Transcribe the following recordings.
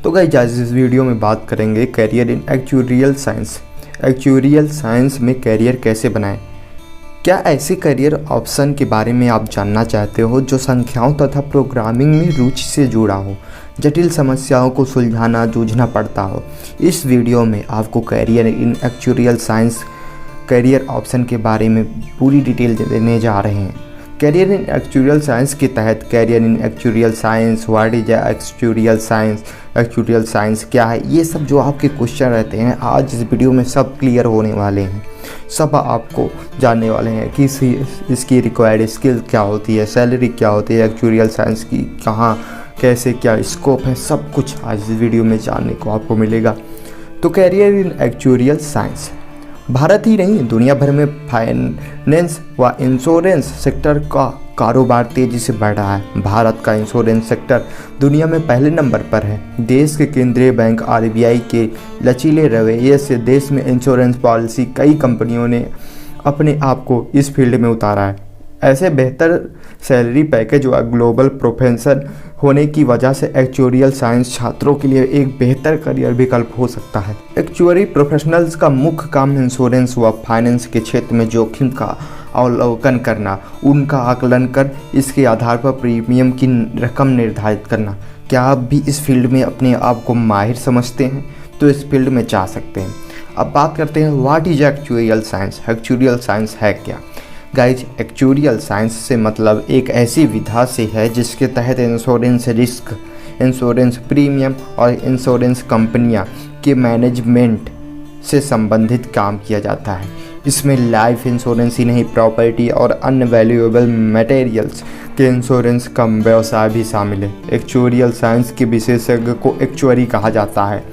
तो गाइस आज इस वीडियो में बात करेंगे career in actuarial science. Actuarial science में करियर कैसे बनाएं। क्या ऐसे करियर ऑप्शन के बारे में आप जानना चाहते हो जो संख्याओं तथा प्रोग्रामिंग में रुचि से जुड़ा हो, जटिल समस्याओं को सुलझाना जूझना पड़ता हो। इस वीडियो में आपको career in actuarial science career option के बारे में पूरी डिटेल देने जा रहे हैं। करियर इन एक्चुरियल साइंस के तहत career in actuarial science, what is actuarial science, actuarial science क्या है, ये सब जो आपके क्वेश्चन रहते हैं आज इस वीडियो में सब क्लियर होने वाले हैं। सब आपको जानने वाले हैं कि इसकी रिक्वायर्ड स्किल क्या होती है, सैलरी क्या होती है, एक्चुरियल साइंस की कहाँ कैसे क्या स्कोप है, सब कुछ आज इस वीडियो में जानने को आपको मिलेगा। तो career in actuarial science Bharat ही नहीं दुनिया भर में फाइनेंस व इंश्योरेंस सेक्टर का कारोबार तेज़ी से बढ़ रहा है। भारत का इंश्योरेंस सेक्टर दुनिया में पहले नंबर पर है। देश के केंद्रीय बैंक RBI के लचीले रवैये से देश में इंश्योरेंस पॉलिसी कई कंपनियों ने अपने आप को इस फील्ड में उतारा है। ऐसे बेहतर सैलरी पैकेज व ग्लोबल प्रोफेशन होने की वजह से एक्चुरियल साइंस छात्रों के लिए एक बेहतर करियर विकल्प हो सकता है। एक्चुअरी प्रोफेशनल्स का मुख्य काम इंश्योरेंस व फाइनेंस के क्षेत्र में जोखिम का अवलोकन करना, उनका आकलन कर इसके आधार पर प्रीमियम की रकम निर्धारित करना। क्या आप भी इस फील्ड में अपने आप को माहिर समझते हैं तो इस फील्ड में जा सकते हैं। अब बात करते हैं what is actuarial science. Actuarial science है क्या गाइज? एक्चुरियल साइंस से मतलब एक ऐसी विधा से है जिसके तहत इंश्योरेंस रिस्क, इंश्योरेंस प्रीमियम और इंश्योरेंस कंपनियां के मैनेजमेंट से संबंधित काम किया जाता है। इसमें लाइफ इंश्योरेंस ही नहीं, प्रॉपर्टी और अन्य वैल्यूएबल मटेरियल्स के इंश्योरेंस का व्यवसाय भी शामिल है। एक्चुरियल साइंस के विशेषज्ञ को एक्चुअरी कहा जाता है।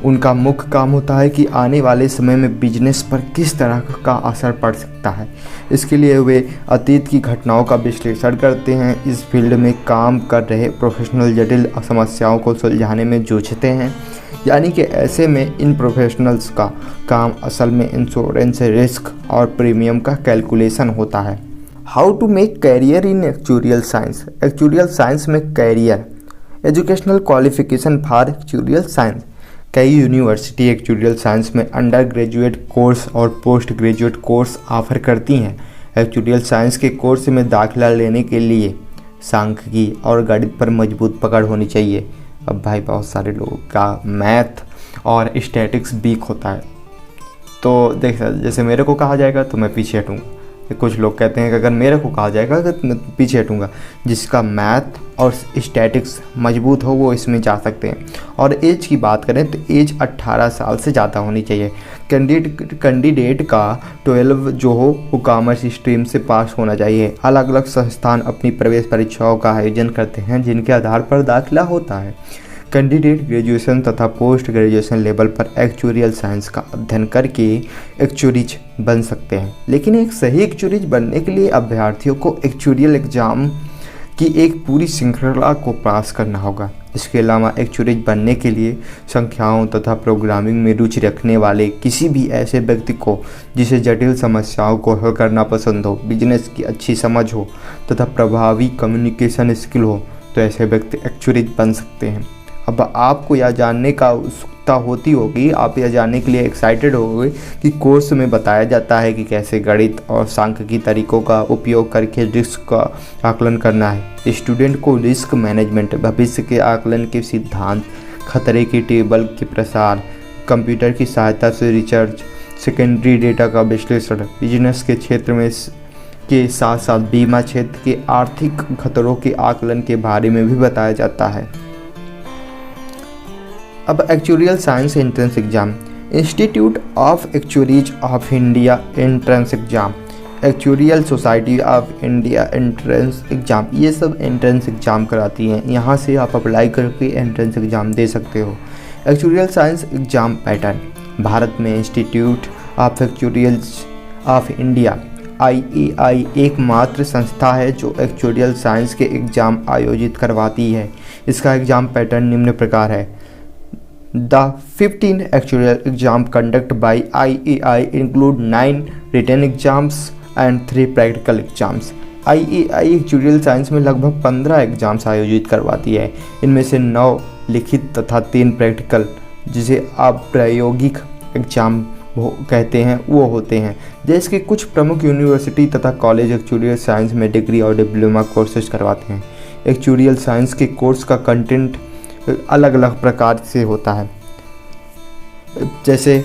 उनका मुख्य काम होता है कि आने वाले समय में बिजनेस पर किस तरह का असर पड़ सकता है। इसके लिए वे अतीत की घटनाओं का विश्लेषण करते हैं। इस फील्ड में काम कर रहे प्रोफेशनल जटिल समस्याओं को सुलझाने में जूझते हैं। यानी कि ऐसे में इन प्रोफेशनल्स का काम असल में इंश्योरेंस रिस्क और प्रीमियम का कैलकुलेशन होता है। How to make career in actuarial science. Actuarial science में career, educational qualification for actuarial science. कई यूनिवर्सिटी एक्चुरियल साइंस में अंडर ग्रेजुएट कोर्स और पोस्ट ग्रेजुएट कोर्स ऑफर करती हैं। एक्चुरियल साइंस के कोर्स में दाखिला लेने के लिए सांख्यिकी और गणित पर मजबूत पकड़ होनी चाहिए। अब भाई बहुत सारे लोगों का मैथ और स्टैटिक्स वीक होता है, तो देख जैसे मेरे को कहा जाएगा तो मैं पीछे हटूँगा। कुछ लोग कहते हैं कि अगर मेरे को कहा जाएगा तो मैं पीछे हटूँगा। जिसका मैथ और स्टैटिक्स मजबूत हो वो इसमें जा सकते हैं। और एज की बात करें तो एज 18 साल से ज़्यादा होनी चाहिए। कैंडिडेट का 12 जो हो वो कॉमर्स स्ट्रीम से पास होना चाहिए। अलग अलग संस्थान अपनी प्रवेश परीक्षाओं का आयोजन करते हैं जिनके आधार पर दाखिला होता है। कैंडिडेट ग्रेजुएशन तथा पोस्ट ग्रेजुएशन लेवल पर एक्चुरियल साइंस का अध्ययन करके एक्चुरीज बन सकते हैं। लेकिन एक सही एक्चुरीज बनने के लिए अभ्यर्थियों को एक्चुरियल एग्जाम की एक पूरी श्रृंखला को पास करना होगा। इसके अलावा एक्चुरीज बनने के लिए संख्याओं तथा प्रोग्रामिंग में रुचि रखने वाले किसी भी ऐसे व्यक्ति को जिसे जटिल समस्याओं को हल करना पसंद हो, बिजनेस की अच्छी समझ हो तथा प्रभावी कम्युनिकेशन स्किल हो, तो ऐसे व्यक्ति एक्चुरीज बन सकते हैं। अब आपको यह जानने का उत्सुकता होती होगी, आप यह जानने के लिए एक्साइटेड होंगे कि कोर्स में बताया जाता है कि कैसे गणित और सांख्यिकी तरीकों का उपयोग करके रिस्क का आकलन करना है। स्टूडेंट को रिस्क मैनेजमेंट, भविष्य के आकलन के सिद्धांत, खतरे के टेबल के प्रसार, कंप्यूटर की सहायता से रिसर्च, सेकेंडरी डेटा का विश्लेषण, बिजनेस के क्षेत्र में के साथ साथ बीमा क्षेत्र के आर्थिक खतरों के आकलन के बारे में भी बताया जाता है। अब actuarial science entrance exam. Institute of actuaries of India entrance exam, actuarial society of India entrance exam, ये सब एंट्रेंस एग्जाम कराती हैं। यहाँ से आप अप्लाई करके एंट्रेंस एग्जाम दे सकते हो। Actuarial science exam pattern. Bharat में institute of actuaries of India IAI एकमात्र संस्था है जो एक्चुरियल साइंस के एग्ज़ाम आयोजित करवाती है। इसका एग्ज़ाम पैटर्न निम्न प्रकार है। The 15 actuarial exam conducted by IAI include 9 written exams and 3 practical exams. IAI actuarial science में लगभग 15 एग्जाम्स आयोजित करवाती है। इनमें से 9 लिखित तथा 3 प्रैक्टिकल, जिसे आप प्रायोगिक एग्जाम कहते हैं, वो होते हैं। देश के कुछ प्रमुख यूनिवर्सिटी तथा कॉलेज एक्चुरियल साइंस में डिग्री और डिप्लोमा कोर्सेज करवाते हैं। एक्चुरियल साइंस के कोर्स का कंटेंट अलग अलग प्रकार से होता है। जैसे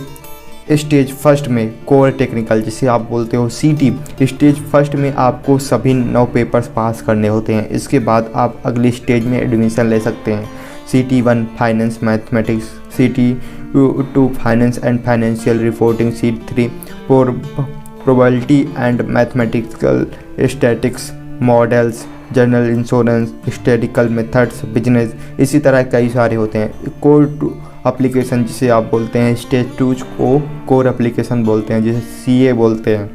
स्टेज फर्स्ट में कोर टेक्निकल, जिसे आप बोलते हो सीटी, स्टेज फर्स्ट में आपको सभी 9 पेपर्स पास करने होते हैं। इसके बाद आप अगली स्टेज में एडमिशन ले सकते हैं। CT1 finance mathematics, CT2 finance and financial reporting, CT3 probability and mathematical statics models, general insurance, statistical methods, business, इसी तरह कई सारे होते हैं। कोर एप्लीकेशन, जिसे आप बोलते हैं स्टेज 2 को कोर एप्लीकेशन बोलते हैं, जिसे CA बोलते हैं।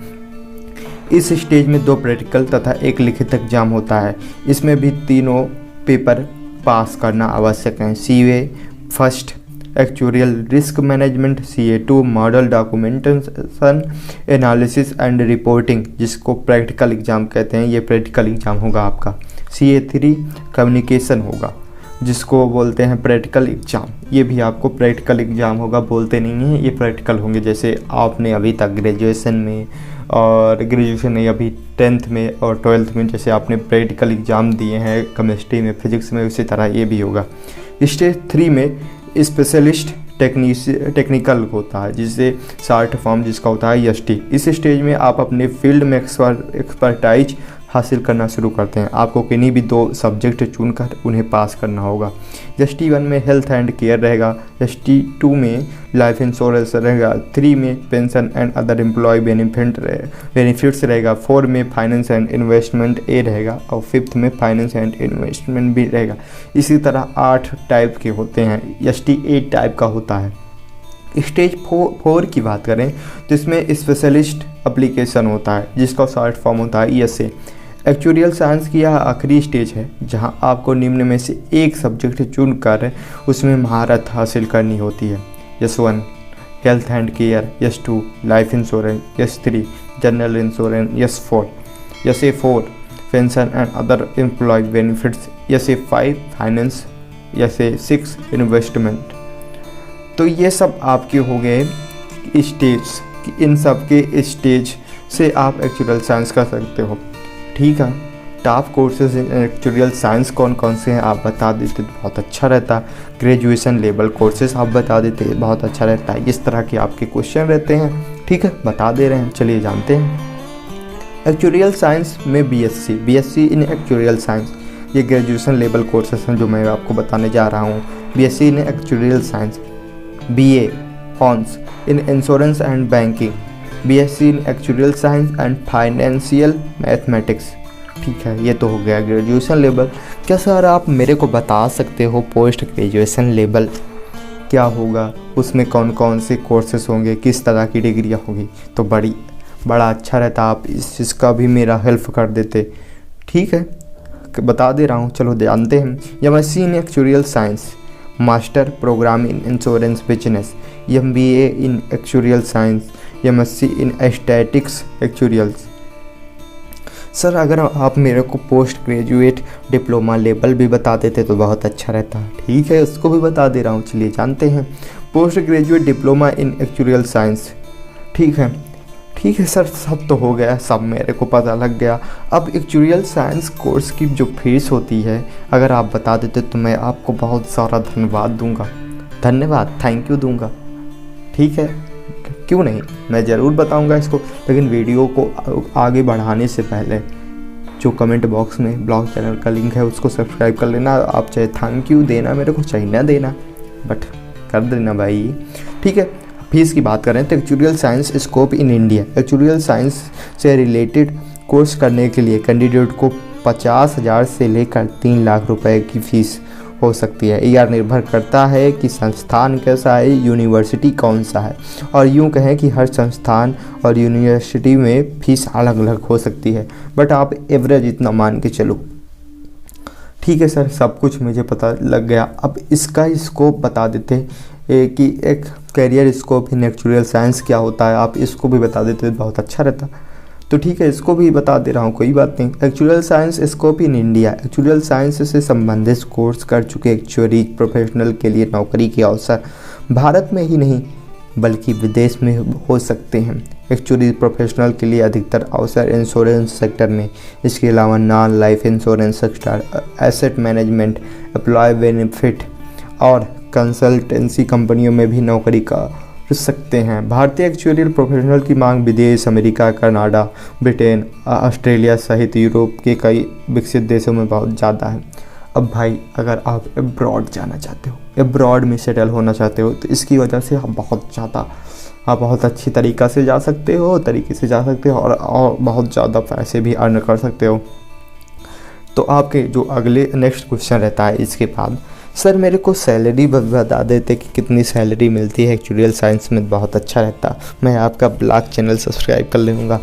इस स्टेज में 2 प्रैक्टिकल तथा 1 लिखित एग्जाम होता है। इसमें भी तीनों पेपर पास करना आवश्यक है। CA first actuarial risk management, CA2 model documentation analysis and reporting, जिसको प्रैक्टिकल एग्जाम कहते हैं, ये प्रैक्टिकल एग्जाम होगा आपका। CA3 कम्युनिकेशन होगा, जिसको बोलते हैं प्रैक्टिकल एग्ज़ाम, ये भी आपको प्रैक्टिकल एग्ज़ाम होगा, बोलते नहीं हैं, ये प्रैक्टिकल होंगे। जैसे आपने अभी तक ग्रेजुएशन में और ग्रेजुएशन नहीं, अभी 10th में और 12th में जैसे आपने प्रैक्टिकल एग्ज़ाम दिए हैं केमिस्ट्री में, फिजिक्स में, उसी तरह ये भी होगा। स्टेज 3 में स्पेशलिस्ट टेक्निकल होता है, जिससे शॉर्ट फॉर्म जिसका होता है ST। इस स्टेज में आप अपने फील्ड में एक्सपर्टाइज हासिल करना शुरू करते हैं। आपको किन्हीं भी 2 सब्जेक्ट चुनकर उन्हें पास करना होगा। ST1 में हेल्थ एंड केयर रहेगा, ST2 में लाइफ इंश्योरेंस रहेगा, 3 में pension and other employ benefits रहेगा, 4 में फाइनेंस एंड इन्वेस्टमेंट A रहेगा और 5th में फाइनेंस एंड इन्वेस्टमेंट B रहेगा। इसी तरह 8 टाइप के होते हैं। ST 8 टाइप का होता है। स्टेज 4 की बात करें तो इसमें स्पेशलिस्ट एप्लीकेशन होता है, जिसका शॉर्ट फॉर्म होता है ESA। एक्चुरियल साइंस की यह आखिरी स्टेज है, जहां आपको निम्न में से एक सब्जेक्ट चुनकर उसमें महारत हासिल करनी होती है। S1 health and care, S2 life insurance, S3 general insurance, SA4 pension and other employ benefits, SA5 finance, SA6 investment. तो ये सब आपके हो गए स्टेज। इन सब के स्टेज से आप एक्चुरियल साइंस कर सकते हो। ठीक है, top courses in actuarial science कौन कौन से हैं आप बता देते तो बहुत अच्छा रहता। ग्रेजुएशन लेवल कोर्सेज आप बता देते बहुत अच्छा रहता है। इस तरह के आपके क्वेश्चन रहते हैं, ठीक है, बता दे रहे हैं। चलिए जानते हैं। एक्चुरियल साइंस में BSc इन एक्चुरियल साइंस, ये ग्रेजुएशन लेवल कोर्सेज हैं जो मैं आपको बताने जा रहा हूँ। BSc in actuarial science, BA hons in insurance and banking, BSc in actuarial science and financial mathematics. ठीक है, ये तो हो गया ग्रेजुएशन लेवल। क्या सर आप मेरे को बता सकते हो पोस्ट ग्रेजुएशन लेवल क्या होगा, उसमें कौन कौन से कोर्सेज होंगे, किस तरह की डिग्रियाँ होगी? तो बड़ा अच्छा रहता आप इस चीज़ का भी मेरा हेल्प कर देते। ठीक है, बता दे रहा हूँ, चलो जानते हैं। MSc in actuarial science, master program in insurance business, MBA in actuarial science, MSc in statics actuarials. Sir अगर आप मेरे को पोस्ट ग्रेजुएट डिप्लोमा लेवल भी बता देते तो बहुत अच्छा रहता। ठीक है, उसको भी बता दे रहा हूँ, चलिए जानते हैं। Post graduate diploma in actuarial science. ठीक है सर, सब तो हो गया, सब मेरे को पता लग गया। अब एक्चुरियल साइंस कोर्स की जो फीस होती है अगर आप बता देते तो मैं आपको बहुत सारा धन्यवाद थैंक यू दूंगा। ठीक है, क्यों नहीं, मैं ज़रूर बताऊंगा इसको। लेकिन वीडियो को आगे बढ़ाने से पहले जो कमेंट बॉक्स में ब्लॉग चैनल का लिंक है उसको सब्सक्राइब कर लेना। आप चाहे थैंक यू देना मेरे को, चाहे ना देना, बट कर देना भाई। ठीक है, फीस की बात करें तो actuarial science scope in India, actuarial science से रिलेटेड कोर्स करने के लिए कैंडिडेट को 50,000 से लेकर 3 लाख रुपए की फ़ीस हो सकती है। यह निर्भर करता है कि संस्थान कैसा है, यूनिवर्सिटी कौन सा है, और यूँ कहें कि हर संस्थान और यूनिवर्सिटी में फ़ीस अलग अलग हो सकती है, बट आप एवरेज इतना मान के चलो। ठीक है सर, सब कुछ मुझे पता लग गया। अब इसका स्कोप बता देते कि एक career scope in actuarial science क्या होता है, आप इसको भी बता देते तो बहुत अच्छा रहता। तो ठीक है, इसको भी बता दे रहा हूँ, कोई बात नहीं। Actual science scope in India. Actual science से संबंधित कोर्स कर चुके एक्चुअरी प्रोफेशनल के लिए नौकरी के अवसर भारत में ही नहीं बल्कि विदेश में हो सकते हैं। एक्चुअली प्रोफेशनल के लिए अधिकतर अवसर इंश्योरेंस सेक्टर में, इसके अलावा non life insurance sector, asset management, employ benefit और कंसल्टेंसी कंपनियों में भी नौकरी कर सकते हैं। भारतीय एक्चुअरियल प्रोफेशनल की मांग विदेश, अमेरिका, कनाडा, ब्रिटेन, ऑस्ट्रेलिया सहित यूरोप के कई विकसित देशों में बहुत ज़्यादा है। अब भाई अगर आप अब्रॉड जाना चाहते हो, अब्रॉड में सेटल होना चाहते हो, तो इसकी वजह से आप बहुत अच्छी तरीके से जा सकते हो और बहुत ज़्यादा पैसे भी अर्न कर सकते हो। तो आपके जो अगले नेक्स्ट क्वेश्चन रहता है इसके बाद, सर मेरे को सैलरी बता देते कि कितनी सैलरी मिलती है एक्चुअरियल साइंस में, बहुत अच्छा रहता। मैं आपका ब्लॉग चैनल सब्सक्राइब कर लूँगा।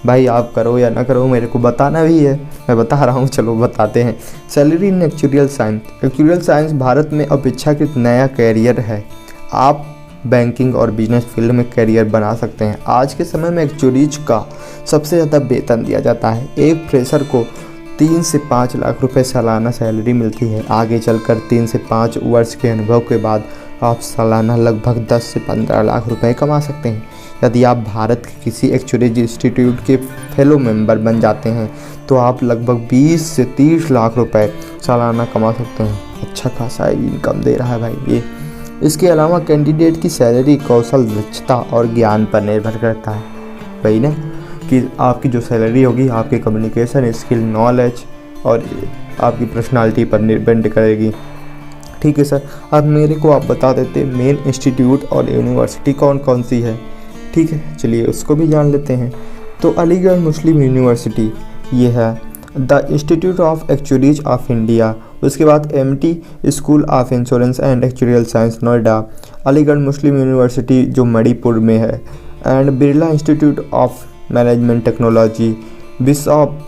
भाई आप करो या ना करो, मेरे को बताना भी है, मैं बता रहा हूँ, चलो बताते हैं। Salary in actuarial science. Actuarial science Bharat में अपेक्षाकृत नया कैरियर है। आप बैंकिंग और बिजनेस फील्ड में करियर बना सकते हैं। आज के समय में एक्चुअरीज का सबसे ज़्यादा वेतन दिया जाता है। एक फ्रेशर को 3 से 5 लाख रुपए सालाना सैलरी मिलती है। आगे चलकर 3 से 5 वर्ष के अनुभव के बाद आप सालाना लगभग 10 से 15 लाख रुपए कमा सकते हैं। यदि आप भारत के किसी एक्चुअरीज इंस्टीट्यूट के फेलो मेंबर बन जाते हैं तो आप लगभग 20 से 30 लाख रुपए सालाना कमा सकते हैं। अच्छा खासा इनकम दे रहा है भाई ये। इसके अलावा कैंडिडेट की सैलरी कौशल, दक्षता और ज्ञान पर निर्भर करता है। वही ना कि आपकी जो सैलरी होगी आपके कम्युनिकेशन स्किल, नॉलेज और आपकी पर्सनालिटी पर डिपेंड करेगी। ठीक है सर, अब मेरे को आप बता देते मेन इंस्टीट्यूट और यूनिवर्सिटी कौन कौन सी है। ठीक है, चलिए उसको भी जान लेते हैं। तो अलीगढ़ मुस्लिम यूनिवर्सिटी ये है, the Institute of Actuaries of India. उसके बाद Amity School of Insurance and Actuarial Science Noida, Aligarh Muslim University जो मणिपुर में है, and Birla Institute of Management Technology, Bishop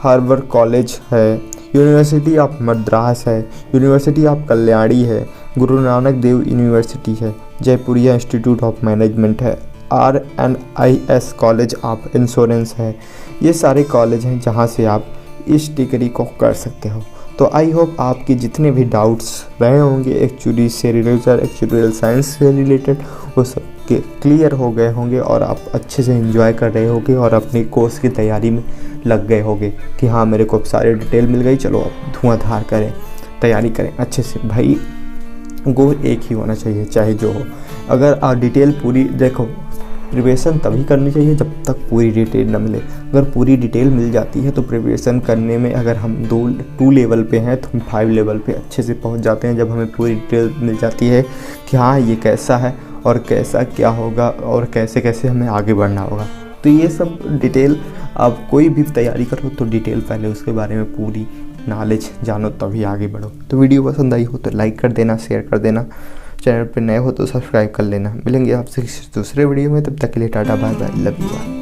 Harvard College है, यूनिवर्सिटी ऑफ मद्रास है, यूनिवर्सिटी ऑफ कल्याणी है, गुरु नानक देव यूनिवर्सिटी है, जयपुरिया इंस्टीट्यूट ऑफ मैनेजमेंट है, RNIS कॉलेज ऑफ इंश्योरेंस है। ये सारे कॉलेज हैं जहाँ से आप इस डिग्री को कर सकते हो। तो आई होप आपके जितने भी डाउट्स रहे होंगे एक्चुअली से रिलेटेड, एक्चुअरियल साइंस से रिलेटेड, वो सब के क्लियर हो गए होंगे और आप अच्छे से एंजॉय कर रहे होंगे और अपने कोर्स की तैयारी में लग गए होंगे कि हाँ मेरे को अब सारी डिटेल मिल गई, चलो अब धुआंधार करें, तैयारी करें अच्छे से। भाई गोल एक ही होना चाहिए चाहे जो हो। अगर आप डिटेल पूरी देखो, प्रिपरेशन तभी करनी चाहिए जब तक पूरी डिटेल ना मिले। अगर पूरी डिटेल मिल जाती है तो प्रिपरेशन करने में अगर हम 2 लेवल पे हैं तो हम 5 लेवल पे अच्छे से पहुंच जाते हैं। जब हमें पूरी डिटेल मिल जाती है कि हाँ ये कैसा है और कैसा क्या होगा और कैसे कैसे हमें आगे बढ़ना होगा, तो ये सब डिटेल आप कोई भी तैयारी करो तो डिटेल पहले उसके बारे में पूरी नॉलेज जानो तभी आगे बढ़ो। तो वीडियो पसंद आई हो तो लाइक कर देना, शेयर कर देना, चैनल पर नए हो तो सब्सक्राइब कर लेना। मिलेंगे आपसे किसी दूसरे वीडियो में, तब तक के लिए tata bye bye, love you.